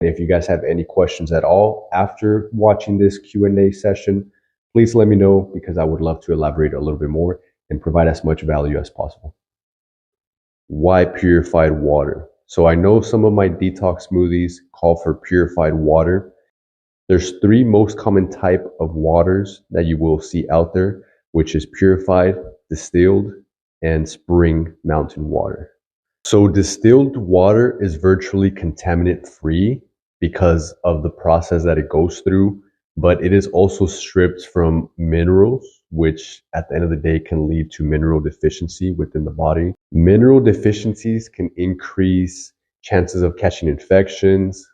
If you guys have any questions at all after watching this Q&A session, please let me know because I would love to elaborate a little bit more and provide as much value as possible. Why purified water? So I know some of my detox smoothies call for purified water. There's three most common type of waters that you will see out there, which is purified, distilled, and spring mountain water. So distilled water is virtually contaminant free because of the process that it goes through, but it is also stripped from minerals, which at the end of the day can lead to mineral deficiency within the body. Mineral deficiencies can increase chances of catching infections,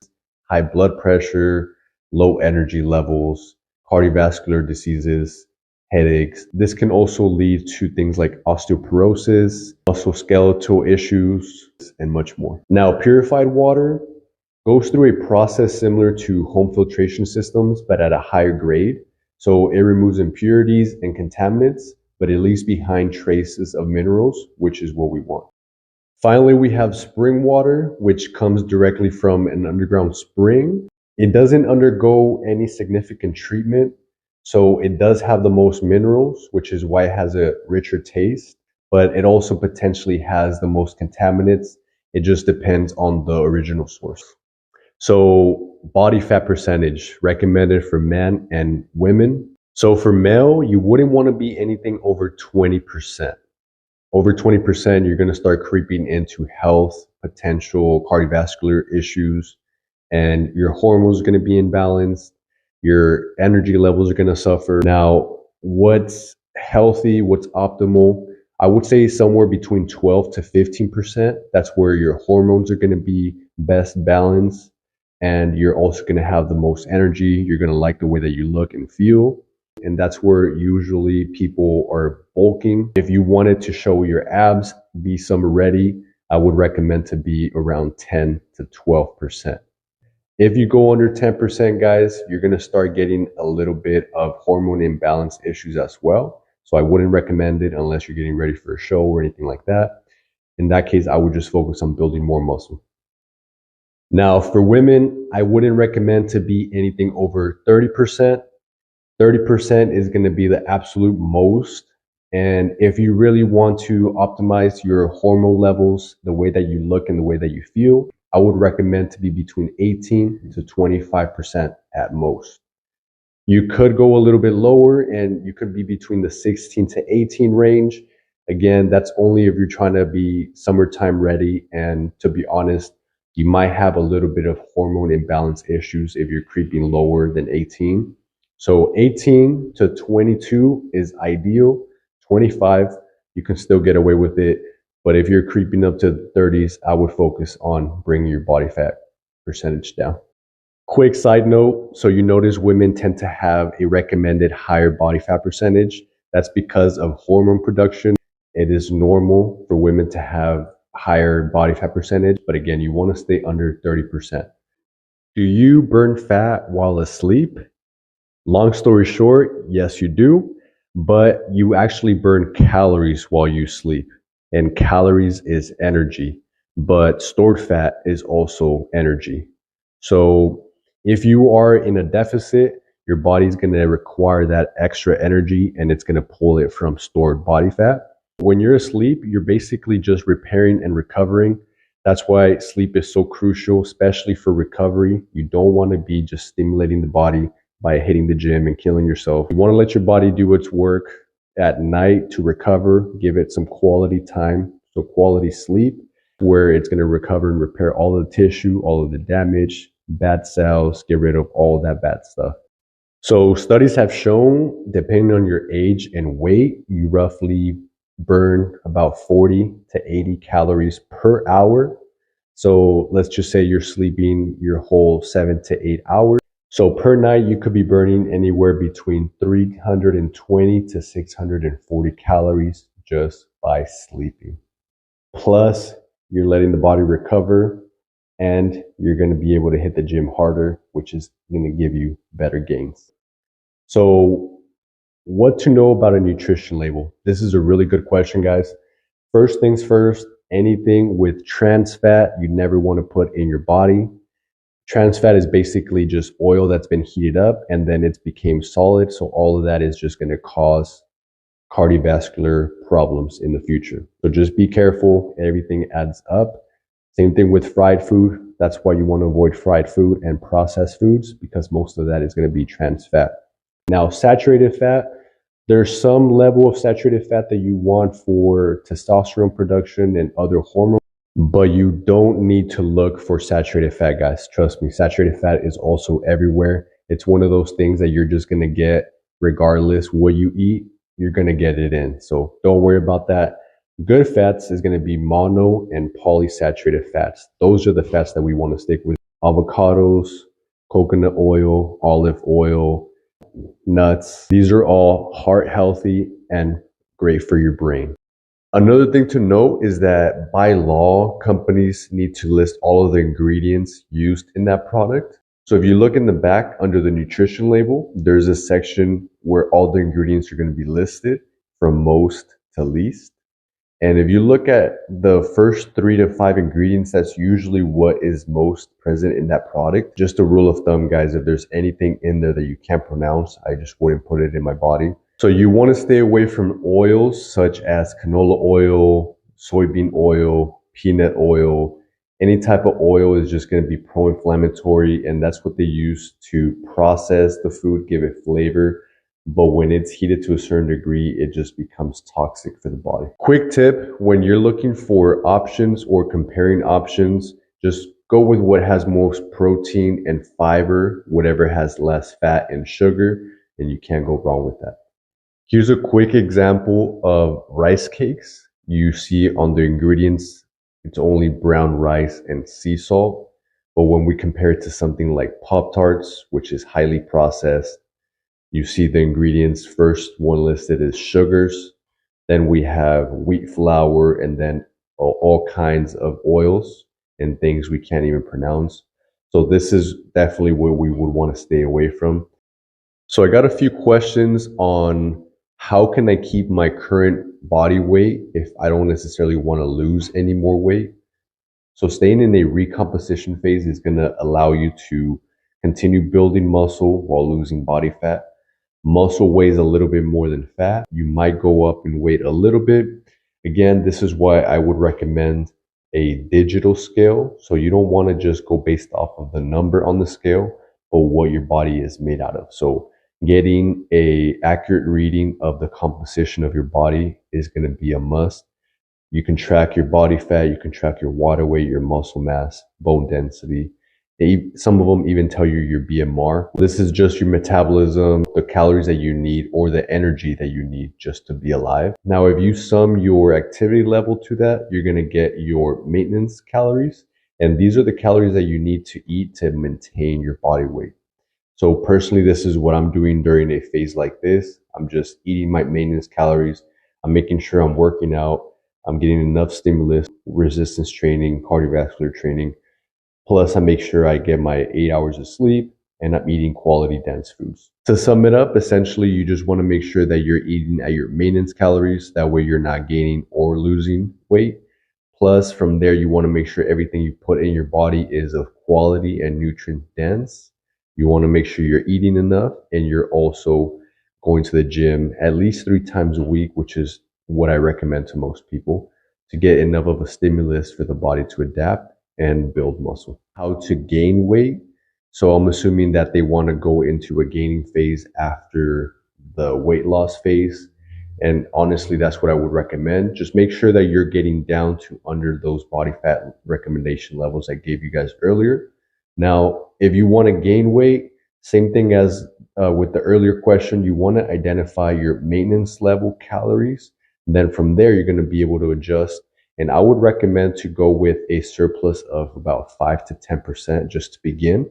high blood pressure, low energy levels, cardiovascular diseases, headaches. This can also lead to things like osteoporosis, musculoskeletal issues, and much more. Now, purified water goes through a process similar to home filtration systems, but at a higher grade. So it removes impurities and contaminants, but it leaves behind traces of minerals, which is what we want. Finally, we have spring water, which comes directly from an underground spring. It doesn't undergo any significant treatment. So it does have the most minerals, which is why it has a richer taste, but it also potentially has the most contaminants. It just depends on the original source. So body fat percentage recommended for men and women. So for male, you wouldn't want to be anything over 20%. Over 20%, you're going to start creeping into health, potential cardiovascular issues, and your hormones are going to be imbalanced. Your energy levels are going to suffer. Now, what's healthy, what's optimal? I would say somewhere between 12 to 15%. That's where your hormones are going to be best balanced. And you're also going to have the most energy. You're going to like the way that you look and feel. And that's where usually people are bulking. If you wanted to show your abs, be summer ready, I would recommend to be around 10 to 12%. If you go under 10%, guys, you're going to start getting a little bit of hormone imbalance issues as well. So I wouldn't recommend it unless you're getting ready for a show or anything like that. In that case, I would just focus on building more muscle. Now, for women, I wouldn't recommend to be anything over 30%. 30% is going to be the absolute most. And if you really want to optimize your hormone levels, the way that you look and the way that you feel, I would recommend to be between 18 to 25% at most. You could go a little bit lower and you could be between the 16 to 18 range. Again, that's only if you're trying to be summertime ready. And to be honest, you might have a little bit of hormone imbalance issues if you're creeping lower than 18. So 18 to 22 is ideal. 25, you can still get away with it. But if you're creeping up to the 30s, I would focus on bringing your body fat percentage down. Quick side note. So you notice women tend to have a recommended higher body fat percentage. That's because of hormone production. It is normal for women to have higher body fat percentage. But again, you want to stay under 30%. Do you burn fat while asleep? Long story short, yes, you do. But you actually burn calories while you sleep. And calories is energy, but stored fat is also energy. So if you are in a deficit, your body's going to require that extra energy and it's going to pull it from stored body fat. When you're asleep, you're basically just repairing and recovering. That's why sleep is so crucial, especially for recovery. You don't want to be just stimulating the body by hitting the gym and killing yourself. You want to let your body do its work at night to recover, give it some quality time, so quality sleep, where it's going to recover and repair all of the tissue, all of the damage, bad cells, get rid of all that bad stuff. So studies have shown, depending on your age and weight, you roughly burn about 40 to 80 calories per hour. So let's just say you're sleeping your whole 7 to 8 hours. So per night, you could be burning anywhere between 320 to 640 calories just by sleeping. Plus, you're letting the body recover and you're going to be able to hit the gym harder, which is going to give you better gains. So what to know about a nutrition label? This is a really good question, guys. First things first, anything with trans fat, you never want to put in your body. Trans fat is basically just oil that's been heated up and then it's became solid. So all of that is just going to cause cardiovascular problems in the future. So just be careful. Everything adds up. Same thing with fried food. That's why you want to avoid fried food and processed foods, because most of that is going to be trans fat. Now, saturated fat, there's some level of saturated fat that you want for testosterone production and other hormones, but you don't need to look for saturated fat, guys. Trust me, saturated fat is also everywhere. It's one of those things that you're just going to get regardless what you eat, you're going to get it in. So don't worry about that. Good fats is going to be mono and polysaturated fats. Those are the fats that we want to stick with. Avocados, coconut oil, olive oil, nuts. These are all heart healthy and great for your brain. Another thing to note is that by law, companies need to list all of the ingredients used in that product. So if you look in the back under the nutrition label, there's a section where all the ingredients are going to be listed from most to least. And if you look at the first 3 to 5 ingredients, that's usually what is most present in that product. Just a rule of thumb, guys, if there's anything in there that you can't pronounce, I just wouldn't put it in my body. So you want to stay away from oils such as canola oil, soybean oil, peanut oil. Any type of oil is just going to be pro-inflammatory, and that's what they use to process the food, give it flavor. But when it's heated to a certain degree, it just becomes toxic for the body. Quick tip, when you're looking for options or comparing options, just go with what has most protein and fiber, whatever has less fat and sugar, and you can't go wrong with that. Here's a quick example of rice cakes. You see on the ingredients, it's only brown rice and sea salt. But when we compare it to something like Pop-Tarts, which is highly processed, you see the ingredients. First one listed is sugars. Then we have wheat flour, and then all kinds of oils and things we can't even pronounce. So this is definitely what we would want to stay away from. So I got a few questions on how can I keep my current body weight if I don't necessarily want to lose any more weight. So staying in a recomposition phase is going to allow you to continue building muscle while losing body fat. Muscle weighs a little bit more than fat. You might go up in weight a little bit. Again, this is why I would recommend a digital scale. So you don't want to just go based off of the number on the scale, but what your body is made out of. So getting a accurate reading of the composition of your body is going to be a must. You can track your body fat, you can track your water weight, your muscle mass, bone density. Some of them even tell you your BMR. This is just your metabolism, the calories that you need, or the energy that you need just to be alive. Now, if you sum your activity level to that, you're going to get your maintenance calories. And these are the calories that you need to eat to maintain your body weight. So personally, this is what I'm doing during a phase like this. I'm just eating my maintenance calories. I'm making sure I'm working out. I'm getting enough stimulus, resistance training, cardiovascular training. Plus, I make sure I get my 8 hours of sleep and I'm eating quality dense foods. To sum it up, essentially, you just want to make sure that you're eating at your maintenance calories. That way you're not gaining or losing weight. Plus, from there, you want to make sure everything you put in your body is of quality and nutrient dense. You want to make sure you're eating enough, and you're also going to the gym at least 3 times a week, which is what I recommend to most people, to get enough of a stimulus for the body to adapt and build muscle. How to gain weight. So I'm assuming that they want to go into a gaining phase after the weight loss phase. And honestly, that's what I would recommend. Just make sure that you're getting down to under those body fat recommendation levels I gave you guys earlier. Now, if you want to gain weight, same thing as with the earlier question, you want to identify your maintenance level calories. Then from there, you're going to be able to adjust. And I would recommend to go with a surplus of about 5 to 10% just to begin.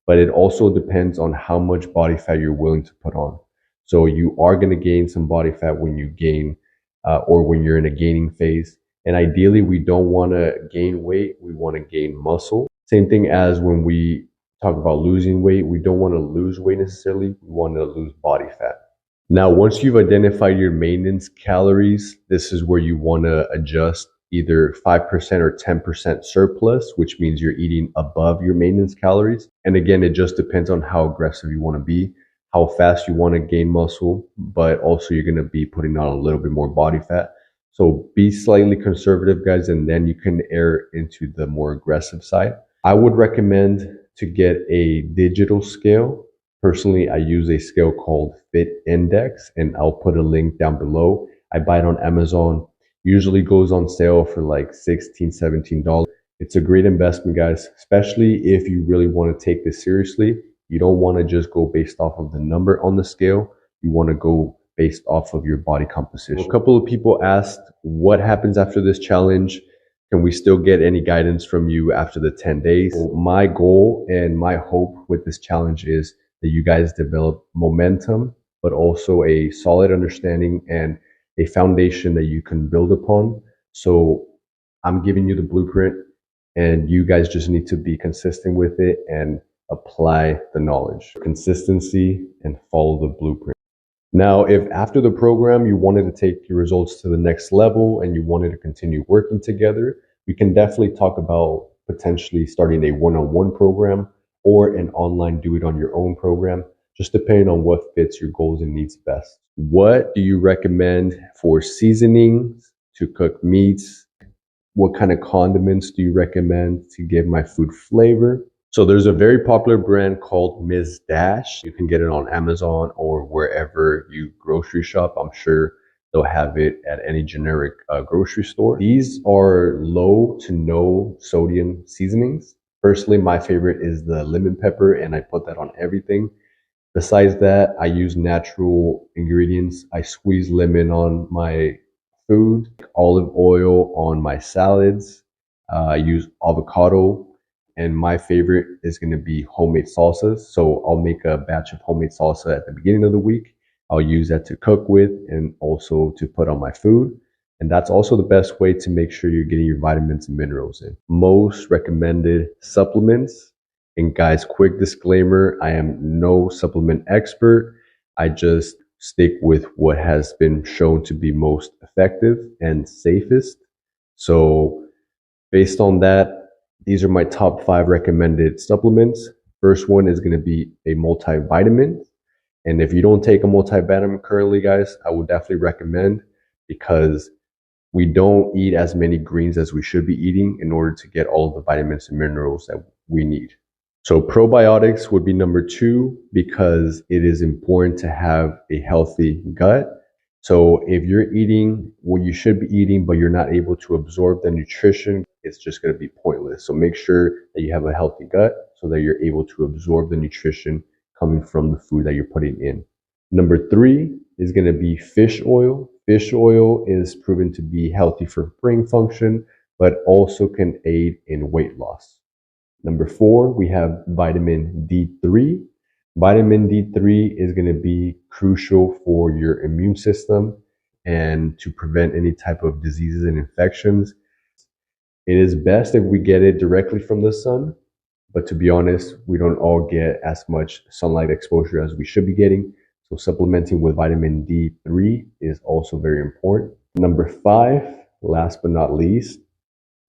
But it also depends on how much body fat you're willing to put on. So you are going to gain some body fat when you gain or when you're in a gaining phase. And ideally, we don't want to gain weight. We want to gain muscle. Same thing as when we talk about losing weight. We don't want to lose weight necessarily. We want to lose body fat. Now, once you've identified your maintenance calories, this is where you want to adjust either 5% or 10% surplus, which means you're eating above your maintenance calories. And again, it just depends on how aggressive you want to be, how fast you want to gain muscle, but also you're going to be putting on a little bit more body fat. So be slightly conservative, guys, and then you can err into the more aggressive side. I would recommend to get a digital scale. Personally, I use a scale called Fit Index, and I'll put a link down below. I buy it on Amazon. Usually goes on sale for like $16, $17. It's a great investment, guys, especially if you really want to take this seriously. You don't want to just go based off of the number on the scale. You want to go based off of your body composition. A couple of people asked, what happens after this challenge? Can we still get any guidance from you after the 10 days? So my goal and my hope with this challenge is that you guys develop momentum, but also a solid understanding and a foundation that you can build upon. So I'm giving you the blueprint, and you guys just need to be consistent with it and apply the knowledge. Consistency and follow the blueprint. Now, if after the program you wanted to take your results to the next level and you wanted to continue working together, we can definitely talk about potentially starting a one-on-one program or an online do it on your own program, just depending on what fits your goals and needs best. What do you recommend for seasonings to cook meats? What kind of condiments do you recommend to give my food flavor? So there's a very popular brand called Ms. Dash. You can get it on Amazon or wherever you grocery shop. I'm sure they'll have it at any generic grocery store. These are low to no sodium seasonings. Personally, my favorite is the lemon pepper, and I put that on everything. Besides that, I use natural ingredients. I squeeze lemon on my food, olive oil on my salads. I use avocado. And my favorite is going to be homemade salsas. So I'll make a batch of homemade salsa at the beginning of the week. I'll use that to cook with and also to put on my food. And that's also the best way to make sure you're getting your vitamins and minerals in. Most recommended supplements. And guys, quick disclaimer, I am no supplement expert. I just stick with what has been shown to be most effective and safest. So based on that, these are my top 5 recommended supplements. First one is going to be a multivitamin. And if you don't take a multivitamin currently, guys, I would definitely recommend, because we don't eat as many greens as we should be eating in order to get all of the vitamins and minerals that we need. So probiotics would be number 2, because it is important to have a healthy gut. So if you're eating what you should be eating, but you're not able to absorb the nutrition, it's just going to be pointless. So make sure that you have a healthy gut so that you're able to absorb the nutrition coming from the food that you're putting in. Number 3 is going to be fish oil. Fish oil is proven to be healthy for brain function, but also can aid in weight loss. Number 4, we have vitamin D3. Vitamin D3 is going to be crucial for your immune system and to prevent any type of diseases and infections. It is best if we get it directly from the sun, but to be honest, we don't all get as much sunlight exposure as we should be getting. So supplementing with vitamin D3 is also very important. Number 5, last but not least,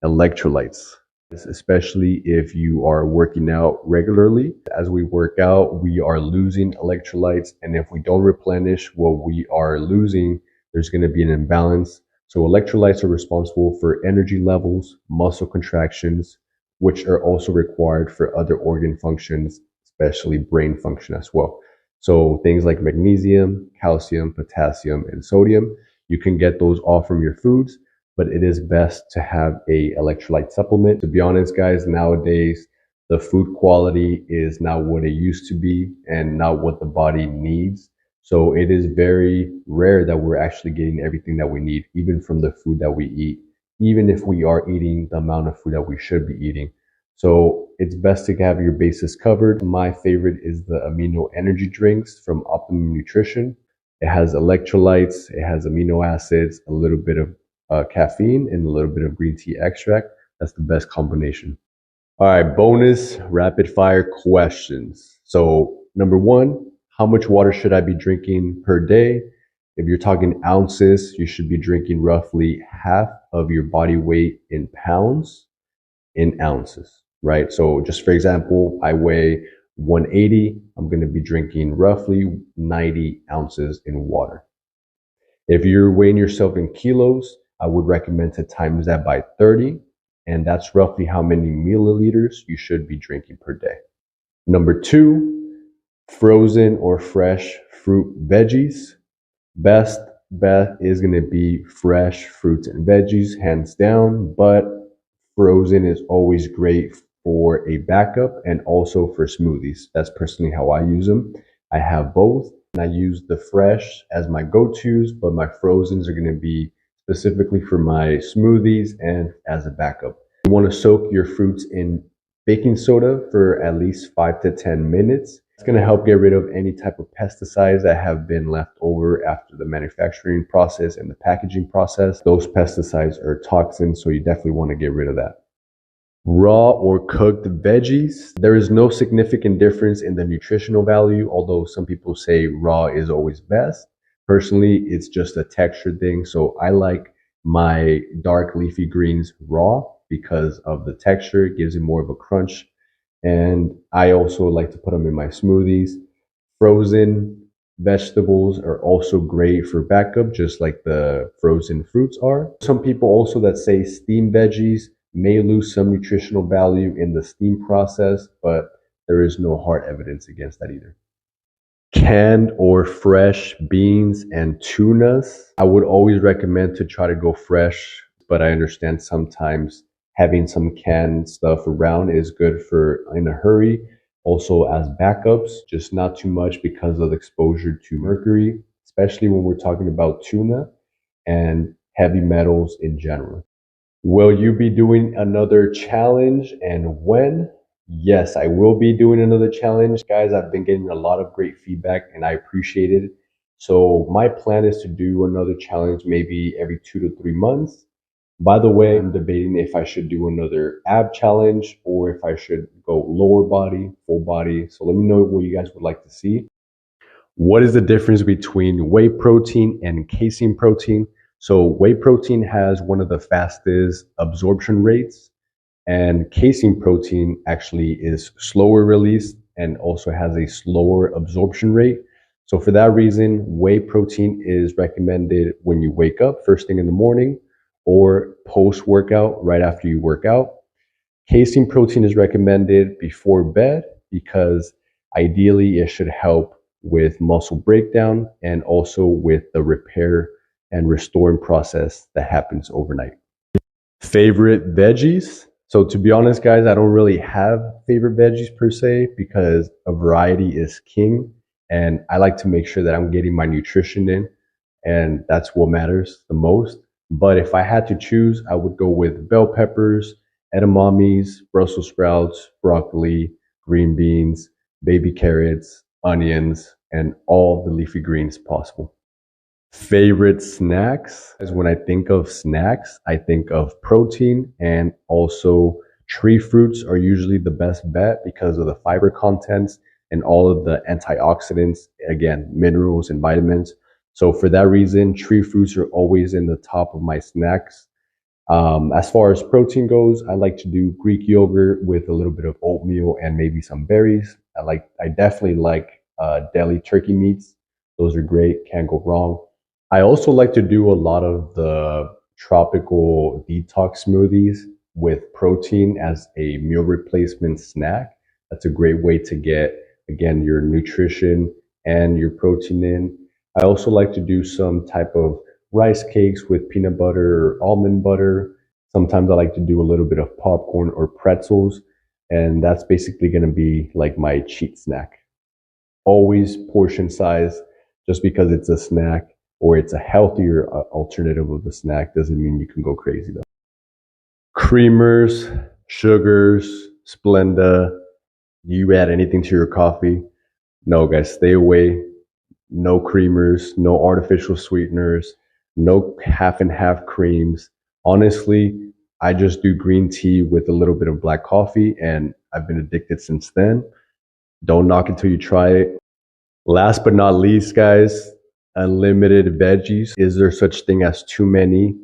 electrolytes. Especially if you are working out regularly. As we work out, we are losing electrolytes, and if we don't replenish what we are losing, there's going to be an imbalance. So electrolytes are responsible for energy levels, muscle contractions, which are also required for other organ functions, especially brain function as well. So things like magnesium, calcium, potassium, and sodium, you can get those all from your foods, but it is best to have a electrolyte supplement. To be honest, guys, nowadays, the food quality is not what it used to be and not what the body needs. So it is very rare that we're actually getting everything that we need, even from the food that we eat, even if we are eating the amount of food that we should be eating. So it's best to have your bases covered. My favorite is the amino energy drinks from Optimum Nutrition. It has electrolytes, it has amino acids, a little bit of caffeine, and a little bit of green tea extract. That's the best combination. All right, bonus rapid fire questions. So number 1, how much water should I be drinking per day? If you're talking ounces, you should be drinking roughly half of your body weight in pounds in ounces, right? So just for example, I weigh 180. I'm going to be drinking roughly 90 ounces in water. If you're weighing yourself in kilos, I would recommend to times that by 30. And that's roughly how many milliliters you should be drinking per day. Number two, frozen or fresh fruit veggies. Best bet is going to be fresh fruits and veggies, hands down, but frozen is always great for a backup and also for smoothies. That's personally how I use them. I have both, and I use the fresh as my go-tos, but my frozens are going to be specifically for my smoothies and as a backup. You want to soak your fruits in baking soda for at least 5 to 10 minutes. It's going to help get rid of any type of pesticides that have been left over after the manufacturing process and the packaging process. Those pesticides are toxins, so you definitely want to get rid of that. Raw or cooked veggies. There is no significant difference in the nutritional value, although some people say raw is always best. Personally, it's just a texture thing, so I like my dark leafy greens raw because of the texture. It gives it more of a crunch. And I also like to put them in my smoothies. Frozen vegetables are also great for backup, just like the frozen fruits are. Some people also that say steamed veggies may lose some nutritional value in the steam process, but there is no hard evidence against that either. Canned or fresh beans and tunas. I would always recommend to try to go fresh, but I understand sometimes having some canned stuff around is good for in a hurry. Also as backups, just not too much because of the exposure to mercury, especially when we're talking about tuna and heavy metals in general. Will you be doing another challenge, and when? Yes, I will be doing another challenge. Guys, I've been getting a lot of great feedback and I appreciate it. So my plan is to do another challenge maybe every 2 to 3 months. By the way, I'm debating if I should do another ab challenge or if I should go lower body, full body. So let me know what you guys would like to see. What is the difference between whey protein and casein protein? So whey protein has one of the fastest absorption rates, and casein protein actually is slower release and also has a slower absorption rate. So for that reason, whey protein is recommended when you wake up first thing in the morning or post-workout right after you work out. Casein protein is recommended before bed because ideally it should help with muscle breakdown and also with the repair and restoring process that happens overnight. Favorite veggies? So to be honest, guys, I don't really have favorite veggies per se because a variety is king. And I like to make sure that I'm getting my nutrition in, and that's what matters the most. But if I had to choose, I would go with bell peppers, edamames, Brussels sprouts, broccoli, green beans, baby carrots, onions, and all the leafy greens possible. Favorite snacks is when I think of snacks, I think of protein, and also tree fruits are usually the best bet because of the fiber contents and all of the antioxidants, again, minerals and vitamins. So for that reason, tree fruits are always in the top of my snacks. As far as protein goes, I like to do Greek yogurt with a little bit of oatmeal and maybe some berries. I definitely like deli turkey meats. Those are great, can't go wrong. I also like to do a lot of the tropical detox smoothies with protein as a meal replacement snack. That's a great way to get, again, your nutrition and your protein in. I also like to do some type of rice cakes with peanut butter or almond butter. Sometimes I like to do a little bit of popcorn or pretzels, and that's basically going to be like my cheat snack. Always portion size. Just because it's a snack or it's a healthier alternative of the snack doesn't mean you can go crazy though. Creamers, sugars, Splenda. Do you add anything to your coffee? No, guys, stay away. No creamers, no artificial sweeteners, no half and half creams. Honestly, I just do green tea with a little bit of black coffee, and I've been addicted since then. Don't knock it till you try it. Last but not least, guys, unlimited veggies. Is there such thing as too many?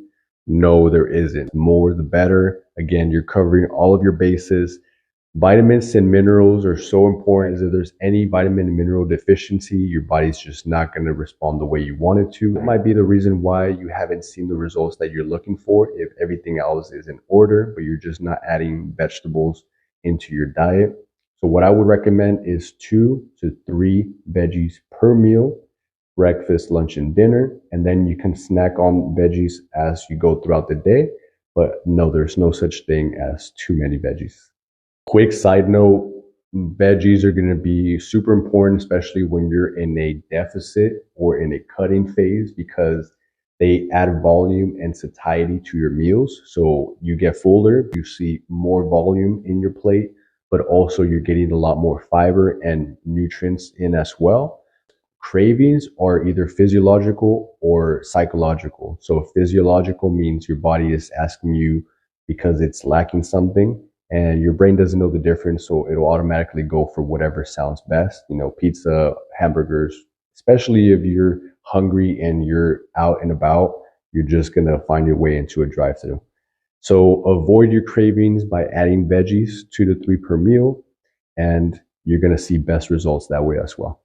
No, there isn't. More the better. Again, you're covering all of your bases. Vitamins and minerals are so important. If there's any vitamin and mineral deficiency, your body's just not going to respond the way you want it to. It might be the reason why you haven't seen the results that you're looking for if everything else is in order, but you're just not adding vegetables into your diet. So what I would recommend is 2 to 3 veggies per meal, breakfast, lunch, and dinner. And then you can snack on veggies as you go throughout the day. But no, there's no such thing as too many veggies. Quick side note, veggies are going to be super important, especially when you're in a deficit or in a cutting phase, because they add volume and satiety to your meals. So you get fuller, you see more volume in your plate, but also you're getting a lot more fiber and nutrients in as well. Cravings are either physiological or psychological. So physiological means your body is asking you because it's lacking something, and your brain doesn't know the difference, so it'll automatically go for whatever sounds best. Pizza, hamburgers, especially if you're hungry and you're out and about, you're just gonna find your way into a drive-thru. So avoid your cravings by adding veggies, 2 to 3 per meal, and you're gonna see best results that way as well.